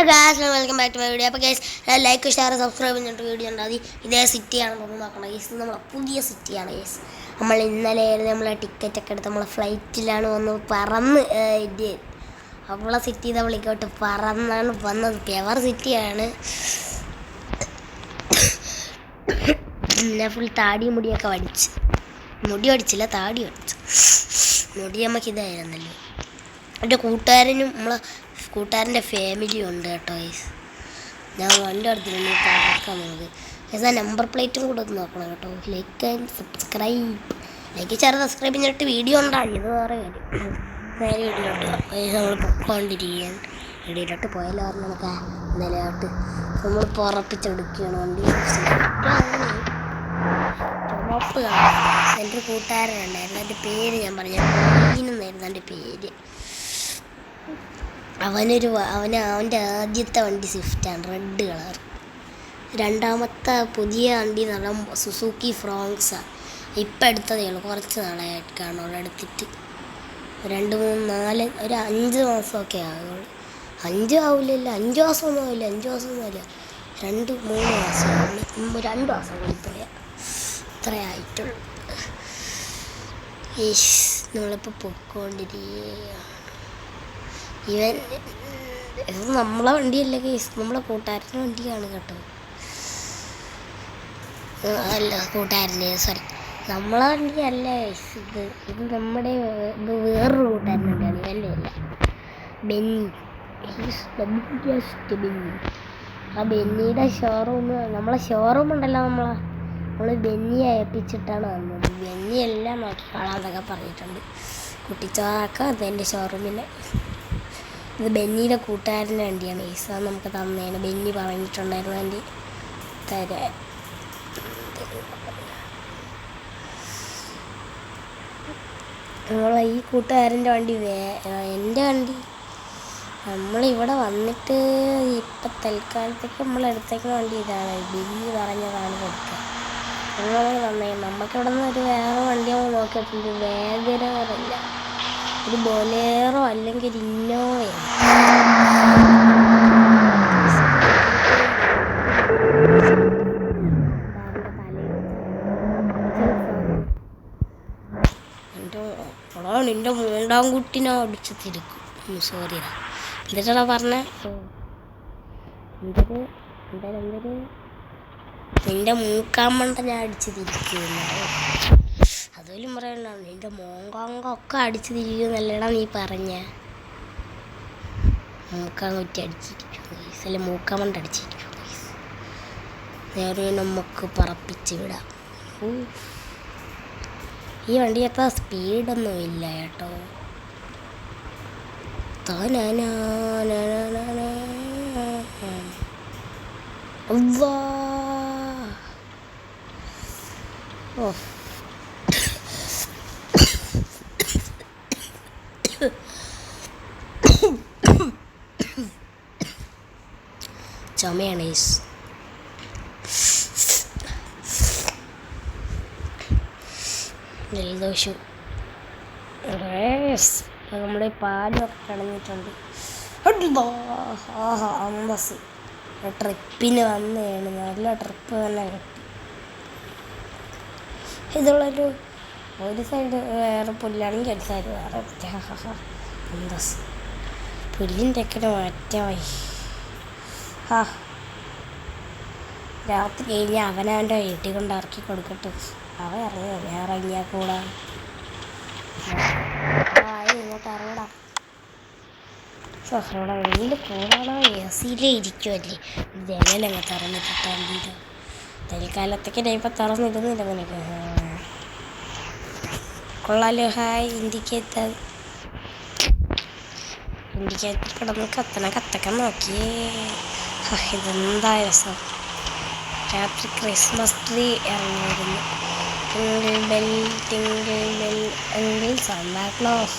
Guys welcome back to my video. അപ്പോൾ guys like share subscribe ചെയ്തിട്ട് video ഉണ്ടായി. ഇതേ സിറ്റിയാണെന്ന് നോക്കണം ഗൈസ്. നമ്മളെ പുതിയ സിറ്റിയാണ് ഗൈസ്. നമ്മൾ ഇന്നലെ നമ്മളെ ടിക്കറ്റൊക്കെ എടുത്ത് നമ്മളെ ഫ്ലൈറ്റിലാണ് വന്ന് പറന്ന് ഇത് അവളെ സിറ്റി നമ്മൾ ഇങ്ങോട്ട് പറന്നാണ് വന്നത്. പെവർ സിറ്റിയാണ്. പിന്നെ ഫുൾ താടി മുടിയൊക്കെ വടിച്ച്, മുടി വടിച്ചില്ല താടി വടിച്ച്. മുടി നമുക്ക് ഇതായിരുന്നല്ലോ. എൻ്റെ കൂട്ടുകാരനും നമ്മളെ കൂട്ടുകാരൻ്റെ ഫാമിലി ഉണ്ട് കേട്ടോ ഗൈസ്. ഞാൻ വണ്ടി അടുത്തിരുന്ന് പറക്കാൻ നമുക്ക് ഗൈസ്. ആ നമ്പർ പ്ലേറ്റും കൂടെ ഒന്ന് നോക്കണം കേട്ടോ. Like and subscribe. Like share subscribe ചെയ്തിട്ട് വീഡിയോ ഉണ്ടാകും. ഇത് വേറെ കാര്യം. നേരെ വീട്ടിലോട്ട് ഗൈസ് നമ്മൾ പൊക്കോണ്ടിരിക്കുകയാണ്. വീഡിയോട്ട് പോയാലോ നമുക്ക് നിലയോട്ട് നമ്മൾ പുറപ്പിച്ചെടുക്കുകയാണ് വണ്ടി. ചുവപ്പ് കാണാം. എൻ്റെ കൂട്ടുകാരനുണ്ടായിരുന്നു. എൻ്റെ പേര് ഞാൻ പറഞ്ഞു എന്നായിരുന്നു എൻ്റെ പേര്. അവൻ്റെ ആദ്യത്തെ വണ്ടി സ്വിഫ്റ്റാണ്, റെഡ് കളർ. രണ്ടാമത്തെ പുതിയ വണ്ടി എന്ന് പറഞ്ഞാൽ സുസുക്കി ഫ്രോങ്സാണ്. ഇപ്പം എടുത്തതേ ഉള്ളൂ, കുറച്ച് നാളായിട്ടാണ് അവിടെ എടുത്തിട്ട്. 2, 3, 4 ഒരു 5 മാസമൊക്കെ ആകുള്ളൂ. 5 ആവില്ലല്ലോ, 5 മാസമൊന്നും ആവില്ല. 5 മാസമൊന്നും ആവില്ല, 2, 3 മാസമാണ്. 2 മാസം ഇത്രേ ആയിട്ടുള്ളൂ. നമ്മളിപ്പോൾ പൊയ്ക്കൊണ്ടിരിക്കുകയാണ്. ഇത് നമ്മളെ വണ്ടിയല്ല കേസ്, നമ്മളെ കൂട്ടുകാരൻ്റെ വണ്ടിയാണ് കേട്ടോ. അല്ല കൂട്ടുകാരൻ്റെ സോറി, നമ്മളെ വണ്ടിയല്ല കേസ്. ഇത് നമ്മുടെ വേറൊരു കൂട്ടുകാരൻ്റെ വണ്ടിയാണ്. ഇവൻ്റെ അല്ല, ബെന്നി. ആ ബെന്നിയുടെ ഷോറൂം, നമ്മളെ ഷോറൂം ഉണ്ടല്ലോ, നമ്മൾ ബെന്നിയെ ഏൽപ്പിച്ചിട്ടാണ് വന്നത്. ബെന്നി എല്ലാം നോക്കിക്കോളാന്നൊക്കെ പറഞ്ഞിട്ടുണ്ട്. കുട്ടിച്ചോറൊക്കെ അതെൻ്റെ ഷോറൂമിൻ്റെ. ഇത് ബെന്നിയുടെ കൂട്ടുകാരൻ്റെ വണ്ടിയാണ് ഈസ നമുക്ക് തന്നേണ്. ബെന്നി പറഞ്ഞിട്ടുണ്ടായിരുന്നു വണ്ടി തരാൻ. നമ്മളെ ഈ കൂട്ടുകാരൻ്റെ വണ്ടി എൻ്റെ വണ്ടി നമ്മളിവിടെ വന്നിട്ട് ഇപ്പം തൽക്കാലത്തേക്ക് നമ്മളെടുത്തേക്കുന്ന വണ്ടി ഇതാണ്. ബെന്നി പറഞ്ഞതാണ് കൊടുക്കുക. നമ്മൾ തന്നേ. നമുക്കിവിടെ നിന്ന് ഒരു വേറെ വണ്ടി നമ്മൾ നോക്കിയിട്ടുണ്ട്. വേഗരല്ല, ഒരു ബൊലേറോ അല്ലെങ്കിൽ ഒരു ഇന്നോവയാണ്. നിന്റെ 3ാം കുട്ടിനെ അടിച്ച് തിരിക്കും. സോറിടാ, എന്നിട്ടാ പറഞ്ഞേ. നിന്റെ 3ാം മണ്ട ഞാൻ അടിച്ച് തിരിക്കുന്നു. അതുപോലും പറയണ്ട, നിന്റെ മോങ്കാങ്കൊക്കെ അടിച്ച് തിരിക്കുന്നല്ലടാ നീ പറഞ്ഞ. 3ാം കുറ്റി അടിച്ചിരിക്കും അല്ലെ, 3ാം മണ്ട അടിച്ചിരിക്കും. നേരെ നമുക്ക് പറപ്പിച്ച് വിടാം. ഈ വണ്ടി എത്ര സ്പീഡൊന്നും ഇല്ല കേട്ടോ. ഓ ചുമയാണ്. ജലദോഷം. നമ്മുടെ പാലൊക്കെ കളഞ്ഞിട്ടുണ്ട്. അന്തസ് ട്രിപ്പിന് വന്നതാണ്. നല്ല ട്രിപ്പ് തന്നെ കിട്ടി. ഇതുള്ളൊരു സൈഡ് വേറെ പുല്ലാണെങ്കിൽ ഒരു സൈഡ് വേറെ. അന്തസ് പുല്ലിൻ്റെ ഒക്കെ മാറ്റമായി. രാത്രി കഴിഞ്ഞാൽ അവനവൻ്റെ വീട്ടിൽ കൊണ്ട് ഇറക്കി കൊടുക്കട്ടെ. അവൻ ഇറങ്ങിയോ? ഞാൻ ഇറങ്ങിയാൽ കൂടാ. ഇങ്ങോട്ട് ഇറങ്ങടാ. സഹോടെ വെളിയിൽ പോകാണോ? എസിയിലേ ഇരിക്കുമല്ലേ. ജനലങ്ങ് തുറന്നിട്ടിട്ട് തൽക്കാലത്തേക്ക് ഞാൻ ഇപ്പം തുറന്നിടുന്നില്ല. നിനക്ക് കൊള്ളാലോ. ഹായ്. ഇന്ത്യക്കകത്ത് കിടന്ന് കത്തൊക്കെ നോക്കിയേ. ഇതെന്താ രസം. രാത്രി ക്രിസ്മസ് ട്രീ ഇറങ്ങിയിരുന്നു. ടിങ്കിൾ ബെൽ ടിങ്കിൾ ബെൽ എങ്കിൽ സാന്താ ക്ലോസ്.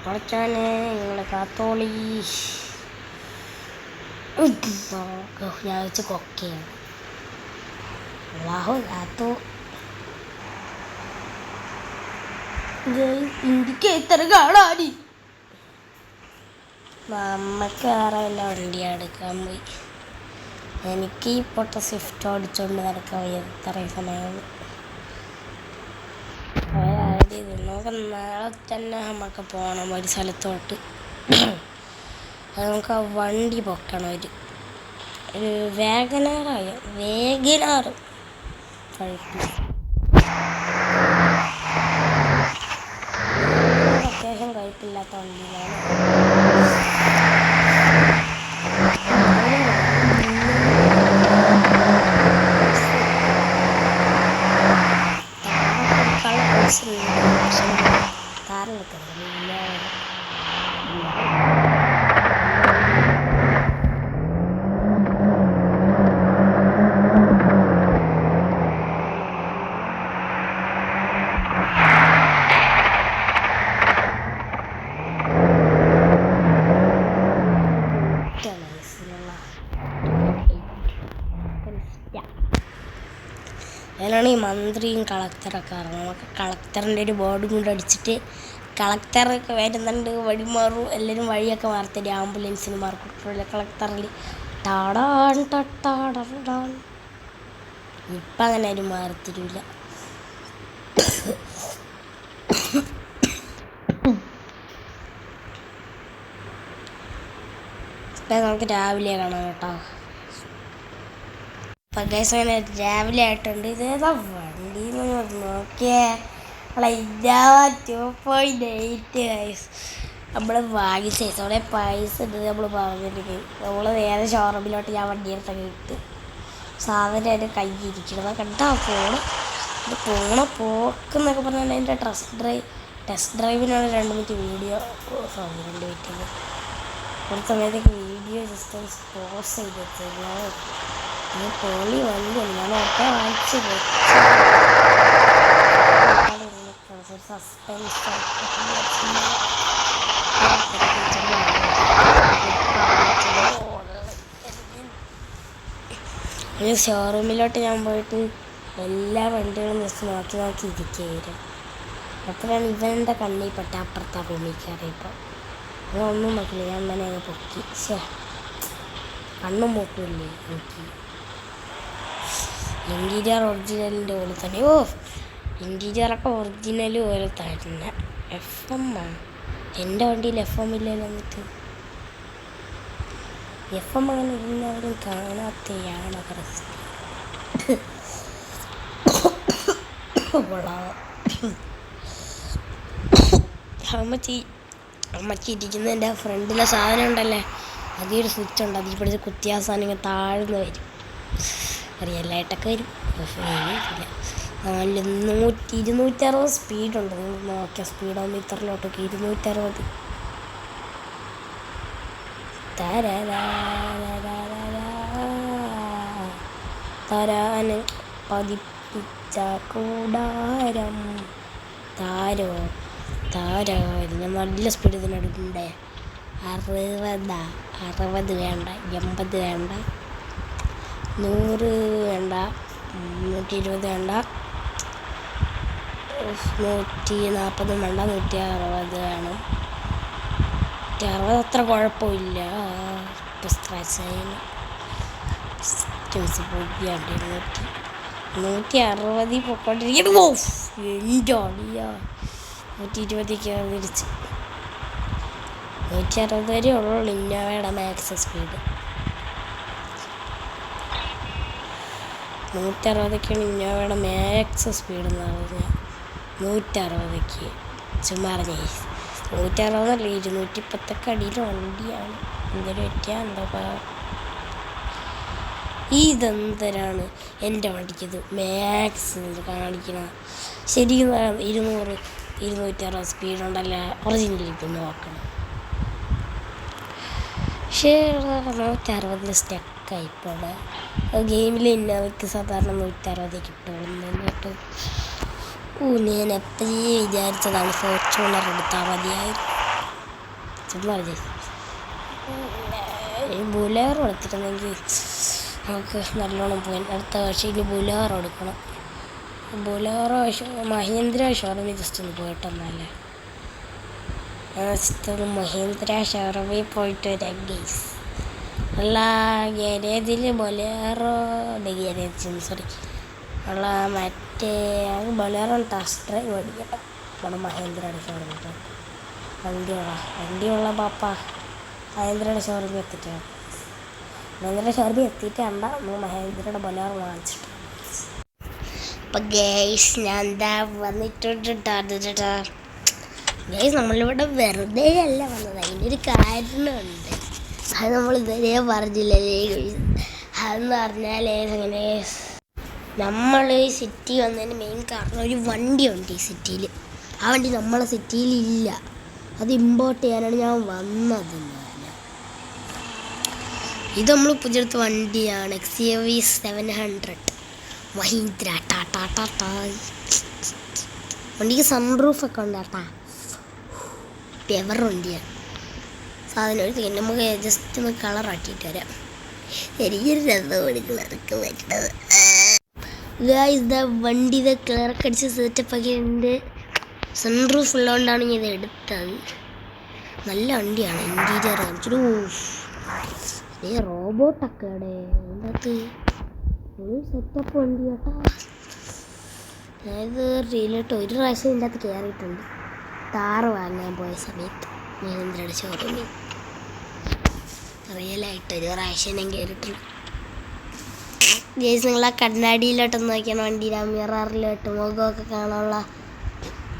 കുറച്ചാനെ നിങ്ങളെ കാത്തോളി. ഞാൻ വെച്ച് കൊക്കയാണ്. അള്ളാഹു കാത്തു. ഇൻഡിക്കേറ്റർ കാണാടി. നമ്മക്ക് വേറെ വല്ല വണ്ടി എടുക്കാൻ പോയി. എനിക്ക് ഈ പൊട്ട സ്വിഫ്റ്റ് ഓടിച്ചുകൊണ്ട് നടക്കാൻ വയ്യ. ഇത്രയും സമയം നമുക്ക് നാളെ തന്നെ നമുക്ക് പോകണം ഒരു സ്ഥലത്തോട്ട്. അത് നമുക്ക് ആ വണ്ടി പൊക്കണം. ഒരു വേഗനാറ് അത്യാവശ്യം കഴിപ്പില്ലാത്ത വണ്ടിയിലാണ്. അതിലാണ് ഈ മന്ത്രിയും കളക്ടറൊക്കെ ഇറങ്ങും. നമുക്ക് കളക്ടറിൻ്റെ ഒരു ബോർഡും കൂടെ അടിച്ചിട്ട് കളക്ടറൊക്കെ വരുന്നുണ്ട്, വഴി മാറും. എല്ലാവരും വഴിയൊക്കെ മാറത്തരും. ആംബുലൻസിന് മാർക്കിട്ടുള്ള കളക്ടറിൽ ടാടാൻ ടട്ടാടാൻ. ഇപ്പം അങ്ങനെ ആരും മാറത്തരില്ല. ഇപ്പം നമുക്ക് രാവിലെ കാണാം കേട്ടോ. അപ്പം ഗൈസ് അങ്ങനെ രാവിലെ ആയിട്ടുണ്ട്. ഇതേതാ വണ്ടി നോക്കിയേ, 2.8 ഗൈസ്. നമ്മൾ വാങ്ങി സൈസ് അവിടെ പൈസ ഉണ്ട്. നമ്മൾ പറഞ്ഞിട്ട് നമ്മൾ നേരെ ഷോറൂമിലോട്ട് ഞാൻ വണ്ടി എടുത്തൊക്കെ ഇട്ട് സാധനം അതിൻ്റെ കയ്യിരിക്കണം. കണ്ടാ പോണ പോക്കെന്നൊക്കെ പറഞ്ഞാൽ അതിൻ്റെ ടെസ്റ്റ് ഡ്രൈവിനാണ് 2 മിനിറ്റ് വീഡിയോ. 2 മിനിറ്റ് ഒരു സമയത്തേക്ക് വീഡിയോ ജസ്റ്റ് പോസ് ചെയ്ത് വെച്ചിരുന്നു. പൊളി വണ്ടിയാണ്. ഞാൻ ഒക്കെ വാങ്ങിച്ച് സസ്പെൻസ് ഷോറൂമിലോട്ട് ഞാൻ പോയിട്ട് എല്ലാ വണ്ടികളും ജസ്റ്റ് നോക്കി ഇരിക്കുകയായിരുന്നു. അപ്പോഴാണ് ഇവൻ്റെ കണ്ണിൽ പെട്ട അപ്പുറത്തെ റൂമിൽ കയറിയപ്പോൾ ഒന്നും നോക്കില്ല. ഞാൻ തന്നെ അങ്ങ് പൊക്കി. കണ്ണും പൊക്കില്ലേ എനിക്ക്. ഇൻറ്റീരിയർ ഒറിജിനലിൻ്റെ പോലെ തന്നെ. ഇൻറ്റീരിയറൊക്കെ ഒറിജിനൽ പോലെ തന്നെ. FM എൻ്റെ വണ്ടിയിൽ FM ഇല്ലല്ലോ. എന്നിട്ട് FM അങ്ങനെ എല്ലാവരും കാണാത്തയാണ് പ്രശ്നം. അമ്മച്ചി ഇരിക്കുന്ന എൻ്റെ ഫ്രണ്ടിലെ സാധനം ഉണ്ടല്ലേ, അതിലൊരു സ്വിച്ച് ഉണ്ട്. അതിൽ പിടിച്ച് കുത്തിയ സാധനം ഇങ്ങനെ താഴ്ന്ന് വരും. റിയലായിട്ടൊക്കെ വരും. ഇല്ല 260 സ്പീഡുണ്ട്. നിങ്ങൾ നോക്കിയ സ്പീഡോമീറ്ററിലോട്ടൊക്കെ 260. തരാന് പതിപ്പിച്ച കൂടാരം താരോ ഞാൻ നല്ല സ്പീഡ് ഇതിനെടുക്കണ്ടേ. 60 വേണ്ട, 80 വേണ്ട, 100 വേണ്ട, 120 വേണ്ട, 140 വേണ്ട, 160 വേണം. 160 അത്ര കുഴപ്പമില്ല. ഇപ്പം സ്ക്രാച്ച് ആയാലും 160 പൊക്കോണ്ടിരിക്കുന്നു. എൻ്റെ അടിയാ 120 തിരിച്ച് 160 വരെ ഉള്ളൂ ഇന്നോവയുടെ മാക്സ് സ്പീഡ്. 160 ഇന്നോവയുടെ മാക്സ് സ്പീഡ് എന്ന് പറഞ്ഞാൽ 160 ചുമ്മാ 160 210 അടിയിൽ വണ്ടിയാണ്. എന്തൊരു പറ്റിയാൽ എന്താ ഇതെന്തരാണ് എൻ്റെ വണ്ടിക്കത് മാക്സ് കാണിക്കണം. ശരിക്കും 200-260 സ്പീഡുണ്ടല്ലേ ഒറിജിനലിപ്പോൾ നോക്കണം. പക്ഷേ 160 സ്റ്റക്കായിപ്പോൾ ഗെയിമിൽ ഇന്നവയ്ക്ക് സാധാരണ 160 കിട്ടുള്ളൂ കേട്ടോ. ഞാൻ എപ്പോഴേ വിചാരിച്ചതാണ് ഫോർച്യൂണർ എടുത്താൽ മതിയായിരുന്നു. ചുമ്മാ ബുലേറോ എടുത്തിട്ടുണ്ടെങ്കിൽ നമുക്ക് നല്ലോണം പോയി. അടുത്ത വർഷം ഇനി ബുലേറോ എടുക്കണം. ബൊലേറോ മഹീന്ദ്ര ഷോറൂമിൽ ജസ്റ്റ് ഒന്ന് പോയിട്ടൊന്നല്ലേ. മഹീന്ദ്ര ഷോറൂമിൽ പോയിട്ട് വരാം ഗൈസ്. ഉള്ള ഗാരേജിൽ ബൊലേറോ സോറി ഉള്ള മറ്റേ ബൊലേറോ ടെസ്റ്റ് ഡ്രൈവ് മേടിക്കണം. നമ്മുടെ മഹീന്ദ്രയുടെ ഷോറൂമിൽ വണ്ടിയുള്ള പാപ്പ മഹീന്ദ്രയുടെ ഷോറൂമിൽ എത്തിയിട്ടാണ്. മഹീന്ദ്രയുടെ ഷോറൂമിൽ എത്തിയിട്ട് കണ്ട നമ്മൾ മഹീന്ദ്രയുടെ ബൊലേറോ വാങ്ങിച്ചിട്ട്. അപ്പം ഗൈസ് ഞാൻ എന്താ വന്നിട്ടുണ്ട് ഗൈസ്. നമ്മളിവിടെ വെറുതെ അല്ല വന്നത്, അതിനൊരു കാരണമുണ്ട്. അത് നമ്മൾ ഇതുവരെ പറഞ്ഞില്ലല്ലേ ഗൈസ്. അതെന്ന് പറഞ്ഞാൽ അങ്ങനെ നമ്മൾ ഈ സിറ്റി വന്നതിന് മെയിൻ കാരണം ഒരു വണ്ടിയുണ്ട് ഈ സിറ്റിയിൽ. ആ വണ്ടി നമ്മളെ സിറ്റിയിലില്ല, അത് ഇമ്പോർട്ട് ചെയ്യാനാണ് ഞാൻ വന്നത്. ഇത് നമ്മൾ പുതിയെടുത്ത വണ്ടിയാണ് XUV 700 മഹീന്ദ്ര. വണ്ടിക്ക് സൺറൂഫൊക്കെ ഉണ്ട് കേട്ടാ, പെവർ വണ്ടിയാണ് സാധനം. ഒരു നമുക്ക് ജസ്റ്റ് ഒന്ന് കളറാക്കിയിട്ട് വരാം. എനിക്കൊരു രസമാണ് കളറൊക്കെ പറ്റുന്നത്. ഇതാ വണ്ടി ഇത് കളറൊക്കെ അടിച്ച് സെറ്റപ്പ് ആക്കിയിട്ടുണ്ട്. സൺറൂഫ് ഉള്ളതുകൊണ്ടാണ് ഞാൻ ഇത് എടുത്തത്. നല്ല വണ്ടിയാണ്. ഇൻറ്റീരിയർ കാണിച്ചൊരു റോബോട്ടൊക്കെ അവിടെ അതിനകത്ത് ഒരു സെറ്റപ്പ് വണ്ടി കേട്ടാ. അതായത് റിയലായിട്ട് ഒരു പ്രാവശ്യം ഇതിൻ്റെ അകത്ത് കയറിയിട്ടുണ്ട്, താറ് വാങ്ങാൻ പോയ സമയത്ത് മഹീന്ദ്രയുടെ ഷോറൂമിൽ. റിയലായിട്ട് ഒരു പ്രാവശ്യം ഞാൻ കയറിയിട്ടുണ്ട് ഗൈസ്. നിങ്ങൾ ആ കണ്ണാടിയിലോട്ടൊന്ന് നോക്കിയാണ് വണ്ടിയിലെ മിററിലോട്ട് മുഖമൊക്കെ കാണാനുള്ള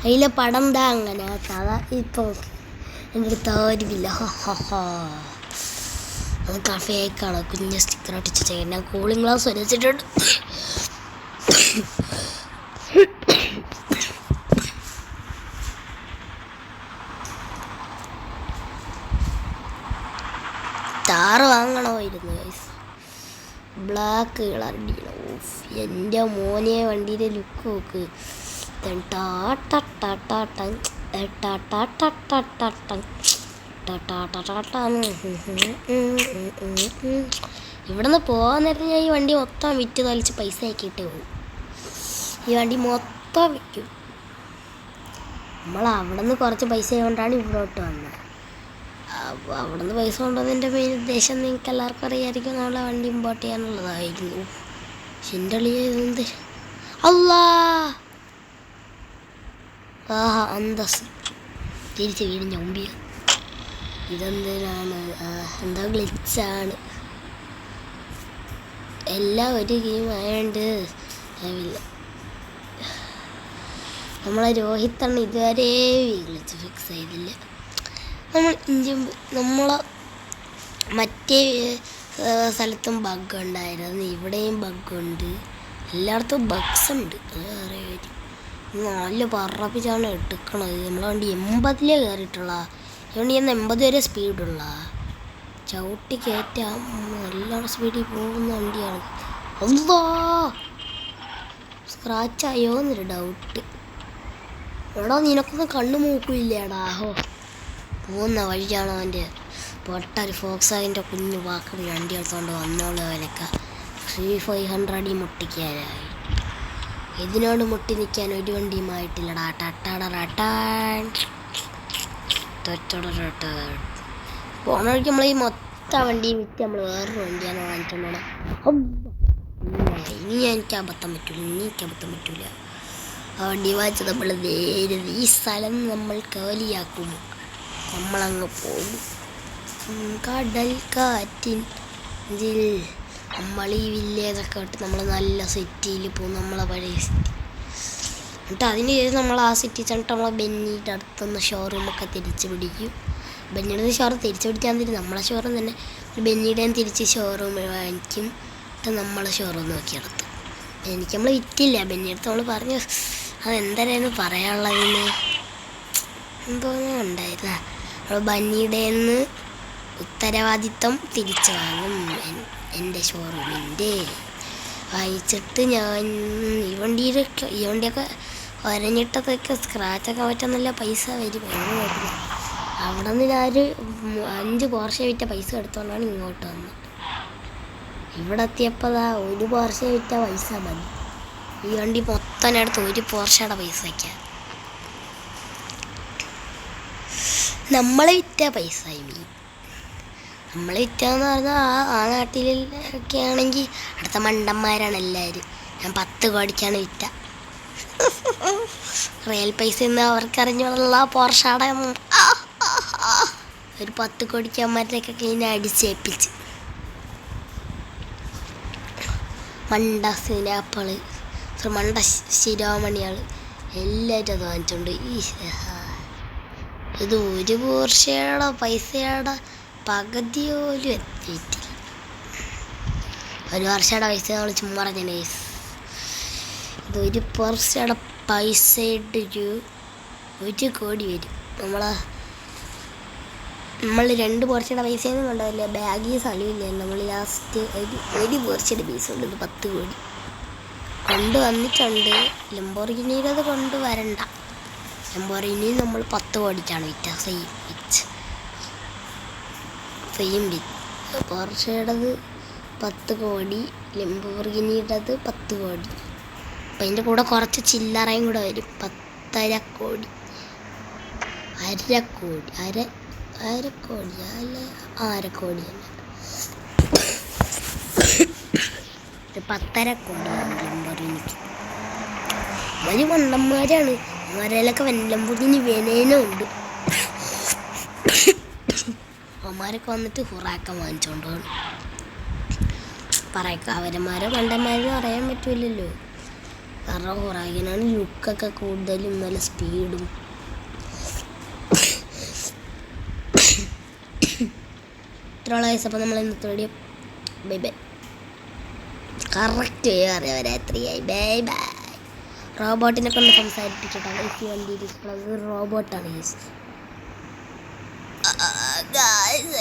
അതിലെ പടം എന്താ അങ്ങനെ കഥ. ഇപ്പോൾ എൻ്റെ അടുത്ത് ആരുമില്ല. അത് കഫേക്കാണോ കുഞ്ഞ് സ്റ്റിക്കർ ഒട്ടിച്ച് ഞാൻ കൂളിംഗ് ഗ്ലാസ് വരച്ചിട്ടുണ്ട്. താറ് വാങ്ങണമായിരുന്നു ഗൈസ്, ബ്ലാക്ക് കളർ അടിക്കണം. എൻ്റെ മോനെ വണ്ടിയുടെ ലുക്ക് നോക്ക്. ഇവിടുന്ന് പോകാൻ നേരത്തെ ഞാൻ ഈ വണ്ടി മൊത്തം വിറ്റ് തളിച്ച് പൈസ ആക്കിയിട്ടേ പോകും. ഈ വണ്ടി മൊത്തം വിൽക്കും. നമ്മൾ അവിടെ നിന്ന് കുറച്ച് പൈസ കൊണ്ടാണ് ഇവിടോട്ട് വന്നത്. അപ്പോൾ അവിടെ നിന്ന് പൈസ കൊണ്ടുവന്നതിൻ്റെ മെയിൻ ഉദ്ദേശം നിങ്ങൾക്ക് എല്ലാവർക്കും അറിയാമായിരിക്കും, നമ്മളെ വണ്ടി ഇമ്പോർട്ട് ചെയ്യാനുള്ളതായിരുന്നു. ചിന്തളിയത് അല്ലാ ആഹാ അന്തസ് തിരിച്ച് വീട് ഞമ്പിയ. ഇതെന്തിനാണ്? എന്താ ഗ്ലിച്ചാണ്. എല്ലാം ഒരു ഗെയിം ആയതുകൊണ്ട് നമ്മളെ രോഹിത്താണ് ഇതുവരെ ഗ്ലിച്ച് ഫിക്സ് ചെയ്തില്ല. നമ്മളെ മറ്റേ സ്ഥലത്തും ബഗ് ഉണ്ടായിരുന്നു, ഇവിടെയും ബഗ്ഗുണ്ട്, എല്ലായിടത്തും ബഗ്സ് ഉണ്ട്. അത് വേറെ കാര്യം. നല്ല പറപ്പിച്ചാണ് എടുക്കണത്. നമ്മളെ വണ്ടി 80 കയറിയിട്ടുള്ള അതുകൊണ്ട് ഞാൻ 80 വരെ സ്പീഡുള്ള ചവിട്ടി കയറ്റാം. നല്ല സ്പീഡിൽ പോകുന്ന വണ്ടിയാണ്. അല്ലാ സ്ക്രാച്ചായോ എന്നൊരു ഡൗട്ട്. എടാ നിനക്കൊന്നും കണ്ണു മൂക്കില്ലേടാ. ഹോ പോകുന്ന വഴിയാണ് അവൻ്റെ പൊട്ടൊരു ഫോക്സാഗിൻ്റെ കുഞ്ഞു വാക്കറി വണ്ടി എടുത്തുകൊണ്ട് വന്നോളൂ. അവനൊക്കെ 3500 മുട്ടിക്കാനായി. ഇതിനോട് മുട്ടി നിൽക്കാൻ ഒരു വണ്ടിയുമായിട്ടില്ലടാ. പോണ വഴിക്ക് നമ്മൾ ഈ മൊത്തം വണ്ടിയും വിറ്റ് നമ്മൾ വേറൊരു വണ്ടിയാണ് വാങ്ങിയിട്ടുണ്ടോടാ. ഇനി എനിക്ക് അബദ്ധം പറ്റൂല. ആ വണ്ടി വാങ്ങിച്ച് നമ്മൾ നേരെ ഈ സ്ഥലം നമ്മൾ കാലിയാക്കും. നമ്മളങ്ങ് പോകും കടൽ കാറ്റിൻ നമ്മൾ ഈ വില്ലേജൊക്കെ വിട്ട് നമ്മൾ നല്ല സിറ്റിയിൽ പോകും. നമ്മളെ പഴയ സിറ്റി എന്നിട്ട് അതിന് ശേഷം നമ്മൾ ആ സിറ്റി ചെന്നിട്ട് നമ്മളെ ബെന്നിയുടെ അടുത്തുനിന്ന് ഷോറൂമൊക്കെ തിരിച്ച് പിടിക്കും. ബെന്നിയുടെ ഷോറൂം തിരിച്ച് പിടിക്കാൻ തരും. നമ്മളെ ഷോറൂം തന്നെ ബെന്നിയുടെയും തിരിച്ച് ഷോറൂം വാങ്ങിക്കും. എന്നിട്ട് നമ്മളെ ഷോറൂം നോക്കി നടത്തും. എനിക്ക് നമ്മൾ വിറ്റില്ല. ബെന്നിയുടെ നമ്മൾ പറഞ്ഞു അതെന്തരായിരുന്നു പറയാനുള്ളതിന് എന്തോന്നും ഉണ്ടായിരുന്ന നമ്മൾ ബന്നിയുടേന്ന് ഉത്തരവാദിത്വം തിരിച്ചു വാങ്ങും. എൻ്റെ ഷോറൂമിൻ്റെ വാങ്ങിച്ചിട്ട് ഞാൻ ഈ വണ്ടിയൊക്കെ ഒരഞ്ഞിട്ടതൊക്കെ സ്ക്രാച്ചൊക്കെ പറ്റാൻ നല്ല പൈസ വരും. അവിടെ നിന്ന് ഞാനൊരു 5 പോർഷ വിറ്റ പൈസ എടുത്തുകൊണ്ടാണ് ഇങ്ങോട്ട് വന്നത്. ഇവിടെ എത്തിയപ്പോൾ ഒരു പോർഷ വിറ്റ പൈസ മതി. ഈ വണ്ടി മൊത്തം എടുത്ത് ഒരു പോർഷയുടെ പൈസ വയ്ക്കാം. നമ്മളെ വിറ്റ പൈസ നമ്മളെ വിറ്റെന്ന് പറഞ്ഞാൽ ആ നാട്ടിലൊക്കെ ആണെങ്കിൽ അടുത്ത മണ്ടന്മാരാണ് എല്ലാവരും. ഞാൻ 10 കോടിക്കാണ് വിറ്റ. റിയൽ പൈസ എന്ന് അവർക്കറിഞ്ഞുള്ള പോർഷയുടെ ഒരു 10 കോടിക്ക് അമ്മമാരിലേക്ക് ഇങ്ങനെ അടിച്ചേൽപ്പിച്ച്. മണ്ട സിനാപ്പിള് മണ്ട ശിരോമണികൾ എല്ലാവരും അത് വാങ്ങിച്ചുകൊണ്ട് ഇത് ഒരു പോർഷയുടെ പൈസയുടെ പകുതി പോലും എത്തിയിട്ടില്ല. ഒരു വർഷയുടെ പൈസ നമ്മൾ ചുമ്മാ പറഞ്ഞ ഇത് ഒരു പോർഷയുടെ പൈസയുടെ 1 കോടി വരും. നമ്മൾ 2 പോർഷയുടെ പൈസയൊന്നും കൊണ്ടുവരില്ല. ബാഗിൽ സ്ഥലമില്ല. നമ്മൾ ലാസ്റ്റ് ഒരു പോർഷയുടെ പൈസ ഉണ്ട്. ഇത് 10 കോടി കൊണ്ടുവന്നിട്ടുണ്ട്. ലംബോർഗിനിയിലത് കൊണ്ടുവരണ്ട. ലംബോർഗിനി നമ്മൾ 10 കോടിക്കാണ് വിറ്റ. സെയിം വിറ്റ് പോർഷയുടേത് 10 കോടി, ലംബോർഗിനിയുടേത് 10 കോടി. അപ്പം അതിൻ്റെ കൂടെ കുറച്ച് ചില്ലറയും കൂടെ വരും. 10.5 കോടി, 1/2 കോടി, അര കോടി അല്ല 1/2 കോടി അല്ല 10.5 കോടിയാണ് ലംബോർഗിനിക്ക്. ഒരു മണ്ടന്മാരാണ്. അവരേലൊക്കെ ലംബോർഗിനി വിലയുണ്ട്. അവന്മാരൊക്കെ വന്നിട്ട് ഹുറാക്ക വാങ്ങിച്ചോണ്ട് പോകും. അവരന്മാരോ മണ്ടന്മാരോ അറിയാൻ പറ്റില്ലല്ലോ. കാരണം ഹുറാക്കിനാണ് ലുക്കൊക്കെ കൂടുതലും നല്ല സ്പീഡും. ഇത്രയുള്ള വയസ്സപ്പോൾ നമ്മൾ ഇന്നത്തെ വീഡിയോ ബൈ ബൈ. കറക്റ്റ് അറിയാം രാത്രിയായി. Bye bye. റോബോട്ടിനെ കൊണ്ട് സംസാരിപ്പിച്ചിട്ടാണ് റോബോട്ടാണ്.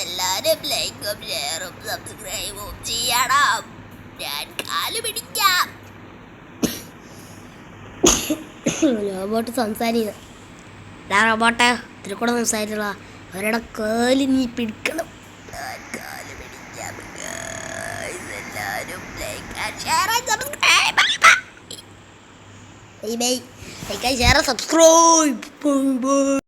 എല്ലാവരും ലൈക്കും ഷെയറും സബ്സ്ക്രൈബും ചെയ്യണം. ഞാൻ കാല് പിടിക്കാം. റോബോട്ട് സംസാരിക്കുന്ന റോബോട്ടെ ഇതിൽ കൂടെ സംസാരിച്ചുള്ള അവരുടെ കാല് നീ പിടിക്കണം. ഞാൻ കാല് പിടിക്കാം. എല്ലാവരും like share subscribe. Bye bye. Like share subscribe.